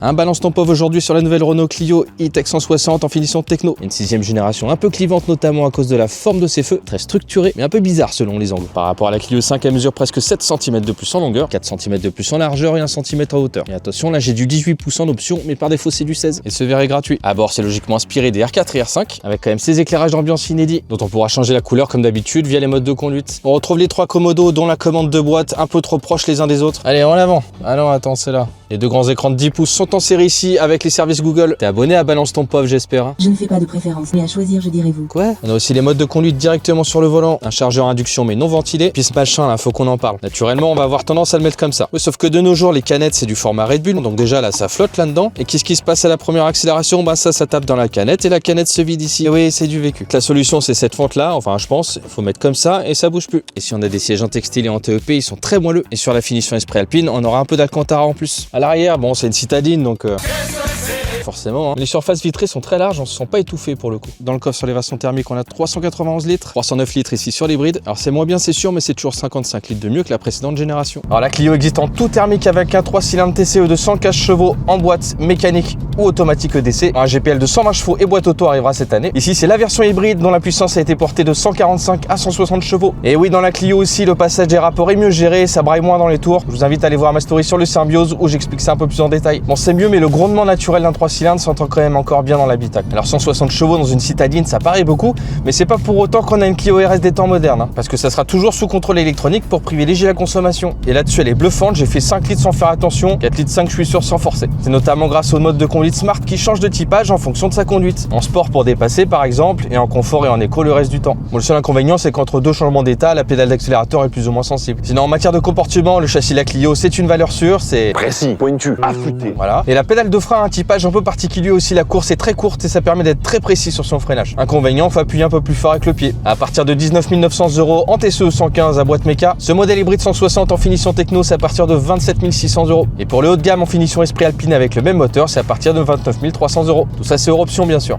Un balance ton pauvre aujourd'hui sur la nouvelle Renault Clio E-Tech 160 en finition techno. Une 6ème génération un peu clivante notamment à cause de la forme de ses feux, très structurée mais un peu bizarre selon les angles. Par rapport à la Clio 5, elle mesure presque 7 cm de plus en longueur, 4 cm de plus en largeur et 1 cm en hauteur. Et attention, là j'ai du 18 pouces en option mais par défaut c'est du 16. Et ce verre est gratuit. À bord c'est logiquement inspiré des R4 et R5 avec quand même ces éclairages d'ambiance inédits dont on pourra changer la couleur comme d'habitude via les modes de conduite. On retrouve les trois commodos dont la commande de boîte un peu trop proches les uns des autres. Allez en avant. Ah non attends c'est là. Les deux grands écrans de 10 pouces sont en série ici avec les services Google. T'es abonné à Balance ton pauvre j'espère hein. Je ne fais pas de préférence, mais à choisir je dirais vous. Quoi? On a aussi les modes de conduite directement sur le volant, un chargeur induction mais non ventilé, puis ce machin là faut qu'on en parle. Naturellement on va avoir tendance à le mettre comme ça. Oui, sauf que de nos jours les canettes c'est du format Red Bull, donc déjà là ça flotte là-dedans. Et qu'est-ce qui se passe à la première accélération? Bah ça tape dans la canette et la canette se vide ici. Et oui c'est du vécu. La solution c'est cette fente là, enfin je pense, il faut mettre comme ça et ça bouge plus. Et si on a des sièges en textile et en TEP ils sont très moelleux. Et sur la finition Esprit Alpine on aura un peu d'Alcantara en plus. À l'arrière bon c'est une citadine donc forcément. Hein. Les surfaces vitrées sont très larges, on se sent pas étouffé pour le coup. Dans le coffre sur les versions thermiques, on a 391 litres, 309 litres ici sur l'hybride. Alors c'est moins bien c'est sûr, mais c'est toujours 55 litres de mieux que la précédente génération. Alors la Clio existe en tout thermique avec un 3 cylindres TCE de 115 chevaux en boîte mécanique ou automatique EDC. Un GPL de 120 chevaux et boîte auto arrivera cette année. Ici c'est la version hybride dont la puissance a été portée de 145 à 160 chevaux. Et oui dans la Clio aussi le passage des rapports est mieux géré, ça braille moins dans les tours. Je vous invite à aller voir ma story sur le Symbiose où j'explique ça un peu plus en détail. Bon c'est mieux mais le grondement naturel d'un 3 cylindres s'entend quand même encore bien dans l'habitacle. Alors 160 chevaux dans une citadine ça paraît beaucoup, mais c'est pas pour autant qu'on a une Clio RS des temps modernes, hein, parce que ça sera toujours sous contrôle électronique pour privilégier la consommation. Et là-dessus elle est bluffante, j'ai fait 5 litres sans faire attention, 4 litres 5 je suis sûr sans forcer. C'est notamment grâce au mode de conduite Smart qui change de typage en fonction de sa conduite. En sport pour dépasser par exemple, et en confort et en éco le reste du temps. Bon, le seul inconvénient c'est qu'entre deux changements d'état, la pédale d'accélérateur est plus ou moins sensible. Sinon en matière de comportement, le châssis la Clio c'est une valeur sûre, c'est précis, pointu, affûté. Voilà. Et la pédale de frein a un typage un peu particulier aussi, la course est très courte et ça permet d'être très précis sur son freinage. Inconvénient, faut appuyer un peu plus fort avec le pied. À partir de 19 900 € en TCE 115 à boîte méca, ce modèle hybride 160 en finition techno c'est à partir de 27 600 €. Et pour le haut de gamme en finition Esprit Alpine avec le même moteur, c'est à partir de 29 300 €. Tout ça c'est hors option bien sûr.